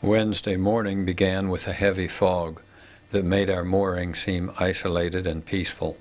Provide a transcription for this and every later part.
Wednesday morning began with a heavy fog that made our mooring seem isolated and peaceful.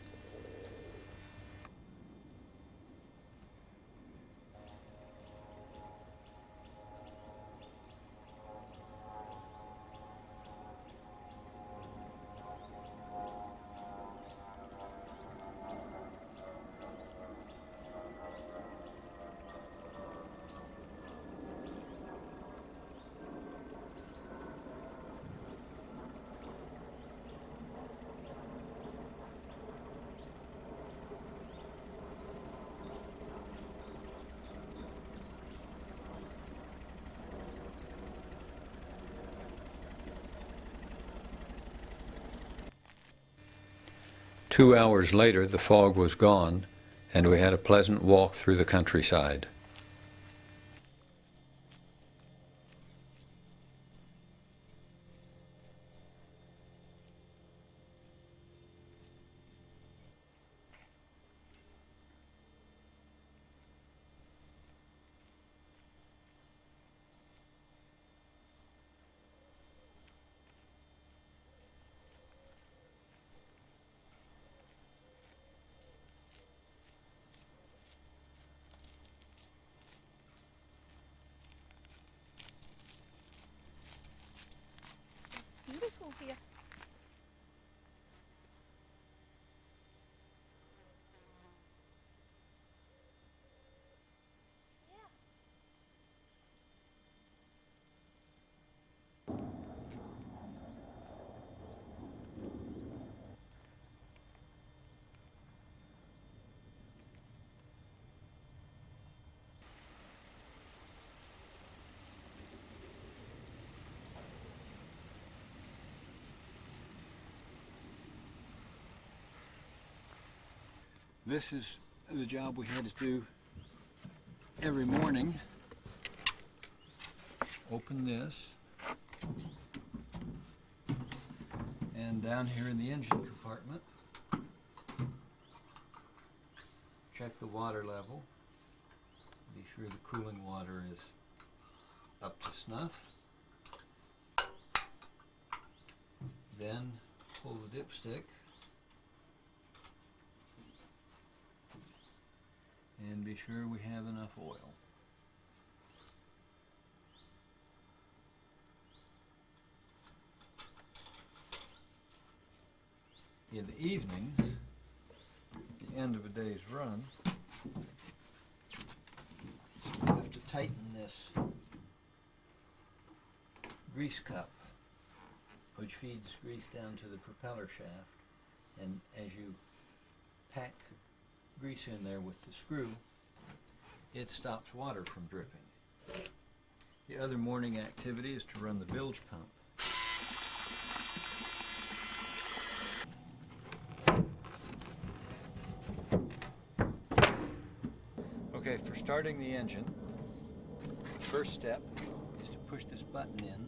Two hours later, the fog was gone, and we had a pleasant walk through the countryside. Beautiful here. This is the job we had to do every morning. Open this, and down here in the engine compartment, check the water level, be sure the cooling water is up to snuff. Then pull the dipstick and be sure we have enough oil. In the evenings, at the end of a day's run, you have to tighten this grease cup, which feeds grease down to the propeller shaft, and as you pack grease in there with the screw, it stops water from dripping. The other morning activity is to run the bilge pump. Okay, for starting the engine, the first step is to push this button in.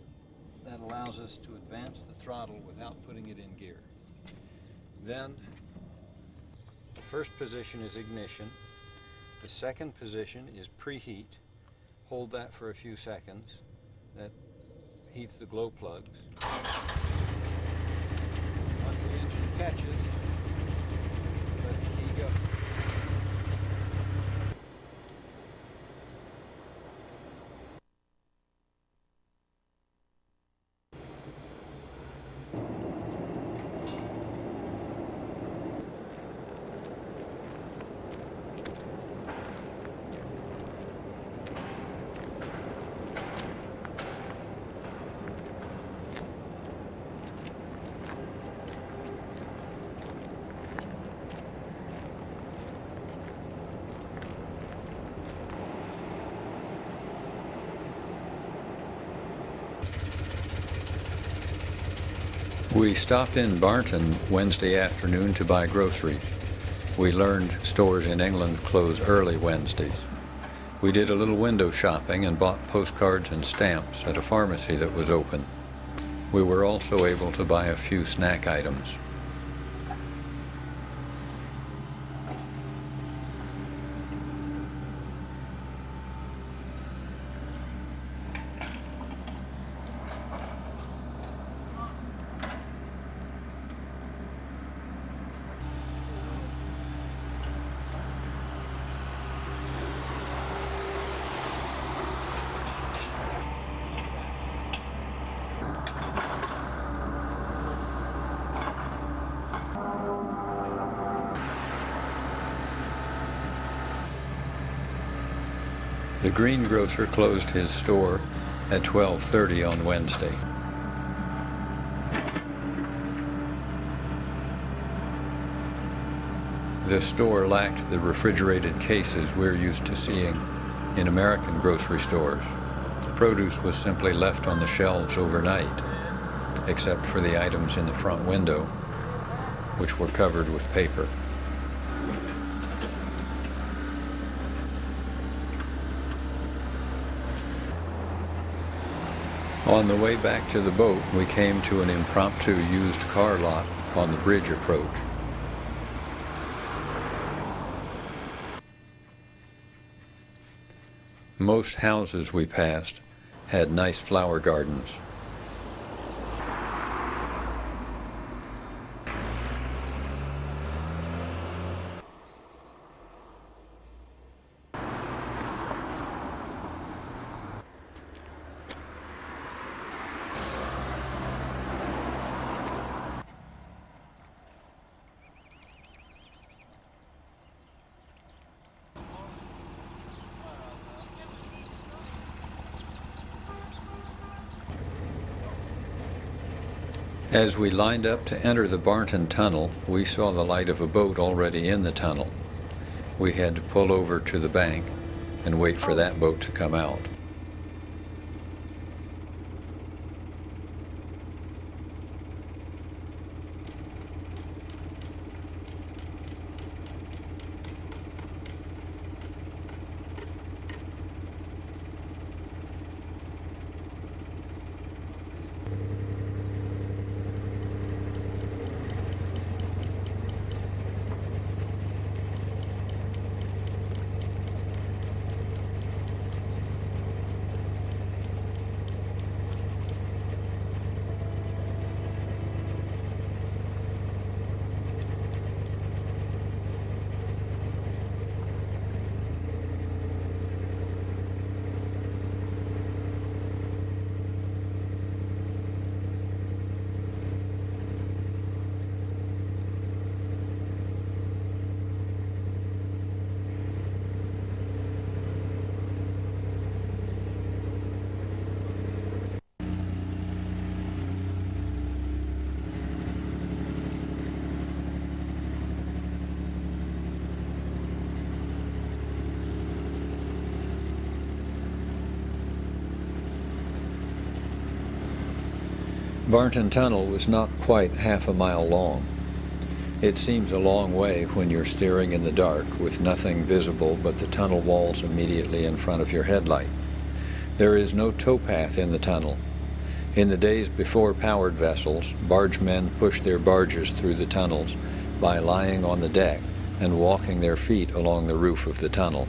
That allows us to advance the throttle without putting it in gear. Then the first position is ignition. The second position is preheat. Hold that for a few seconds. That heats the glow plugs. Once the engine catches, let the key go. We stopped in Barnton Wednesday afternoon to buy groceries. We learned stores in England close early Wednesdays. We did a little window shopping and bought postcards and stamps at a pharmacy that was open. We were also able to buy a few snack items. The greengrocer closed his store at 12:30 on Wednesday. The store lacked the refrigerated cases we're used to seeing in American grocery stores. Produce was simply left on the shelves overnight, except for the items in the front window, which were covered with paper. On the way back to the boat, we came to an impromptu used car lot on the bridge approach. Most houses we passed had nice flower gardens. As we lined up to enter the Barnton Tunnel, we saw the light of a boat already in the tunnel. We had to pull over to the bank and wait for that boat to come out. Barnton Tunnel was not quite half a mile long. It seems a long way when you're steering in the dark with nothing visible but the tunnel walls immediately in front of your headlight. There is no towpath in the tunnel. In the days before powered vessels, bargemen pushed their barges through the tunnels by lying on the deck and walking their feet along the roof of the tunnel.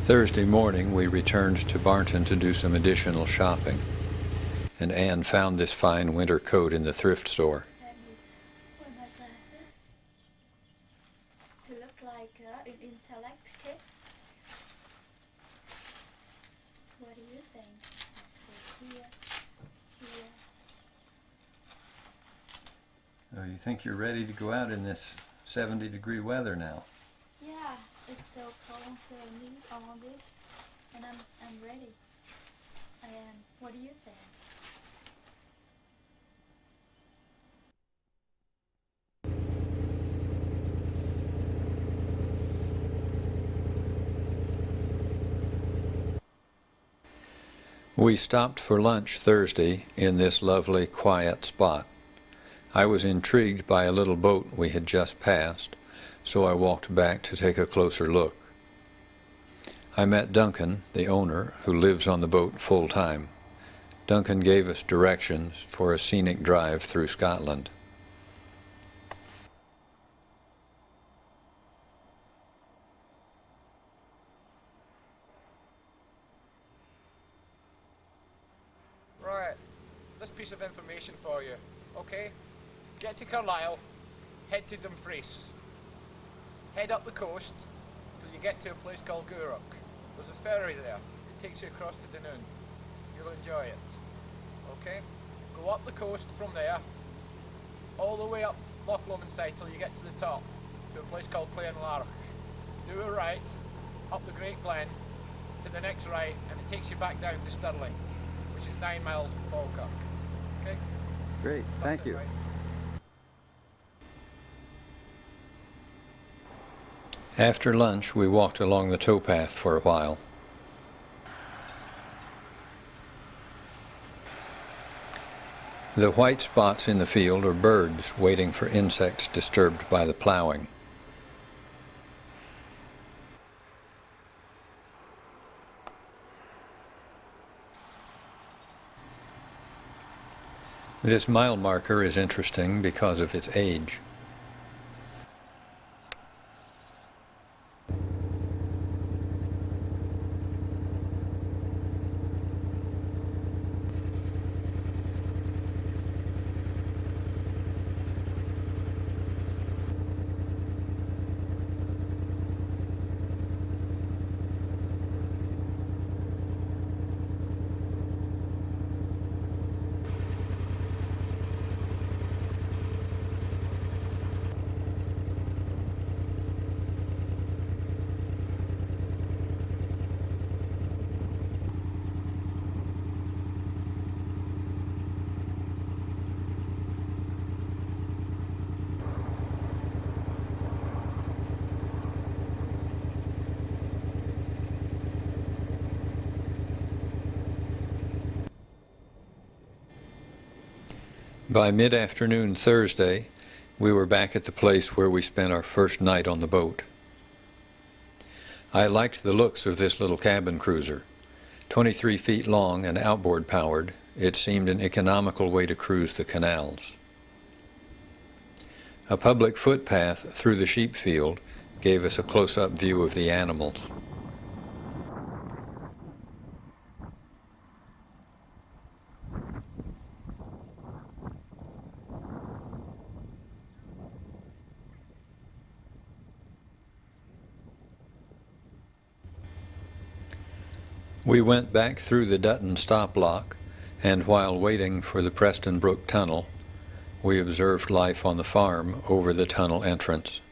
Thursday morning, we returned to Barnton to do some additional shopping. and Anne found this fine winter coat in the thrift store. Let me wear my glasses to look like an intellect kid. What do you think? Let's see, here. So you think you're ready to go out in this 70-degree weather now? Yeah, it's so cold, so I need all this, and I'm ready. I am. What do you think? We stopped for lunch Thursday in this lovely, quiet spot. I was intrigued by a little boat we had just passed, so I walked back to take a closer look. I met Duncan, the owner, who lives on the boat full-time. Duncan gave us directions for a scenic drive through Scotland. Right, this piece of information for you, okay? Get to Carlisle, head to Dumfries. Head up the coast till you get to a place called Gourock. There's a ferry there, it takes you across to Dunoon. You'll enjoy it, okay? Go up the coast from there, all the way up Loch Lomond side till you get to the top, to a place called Clarenlarach. Do a right, up the Great Glen, to the next right, and it takes you back down to Stirling, which is 9 miles from Falkirk. Okay? Great, thank you. Right. After lunch, we walked along the towpath for a while. The white spots in the field are birds waiting for insects disturbed by the plowing. This mile marker is interesting because of its age. By mid-afternoon Thursday, we were back at the place where we spent our first night on the boat. I liked the looks of this little cabin cruiser. 23 feet long and outboard powered, it seemed an economical way to cruise the canals. A public footpath through the sheep field gave us a close-up view of the animals. We went back through the Dutton stop lock, and while waiting for the Preston Brook tunnel, we observed life on the farm over the tunnel entrance.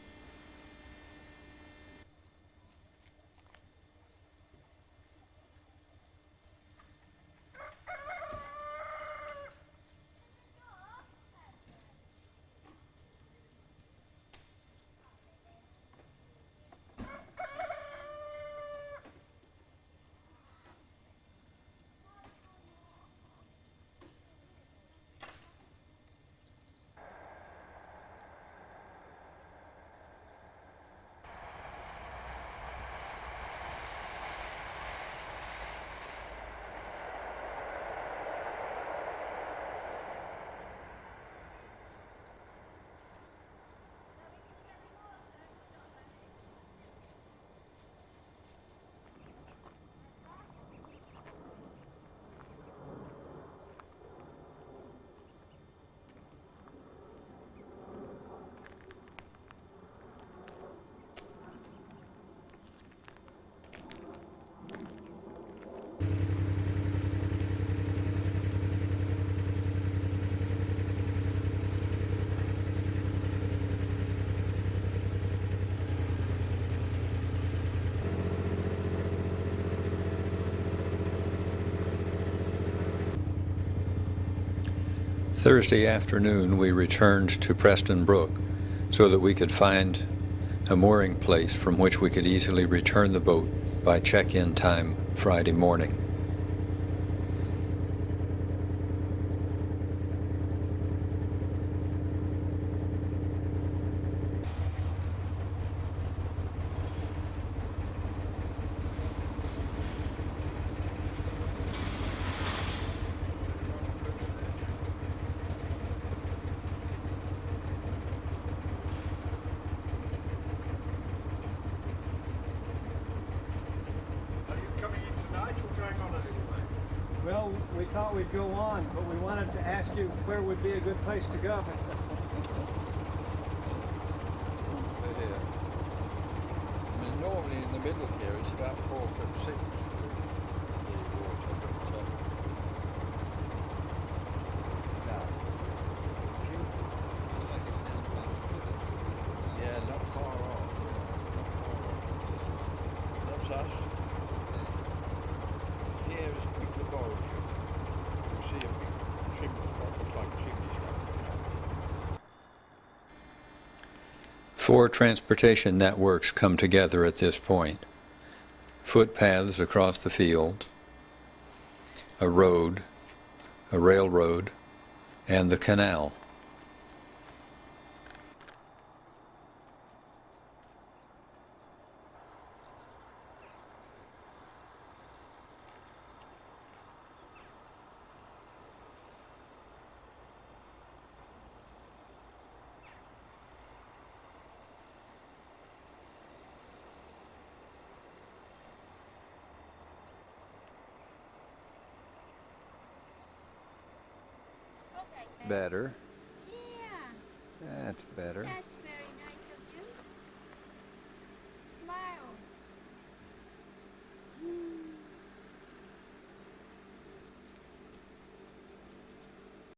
Thursday afternoon, we returned to Preston Brook so that we could find a mooring place from which we could easily return the boat by check-in time Friday morning. Well, we thought we'd go on, but we wanted to ask you where would be a good place to go. Here. I mean, normally in the middle here it's about 4 foot 6 the water, but now, if you, Looks like it's down about a foot. yeah, not far off. Not far off. That's us. Here is a big laboratory. You see a big chimney, what looks like a chimney stack. Four transportation networks come together at this point. Footpaths across the field, a road, a railroad, and the canal. Okay. Better. Yeah, That's better. that's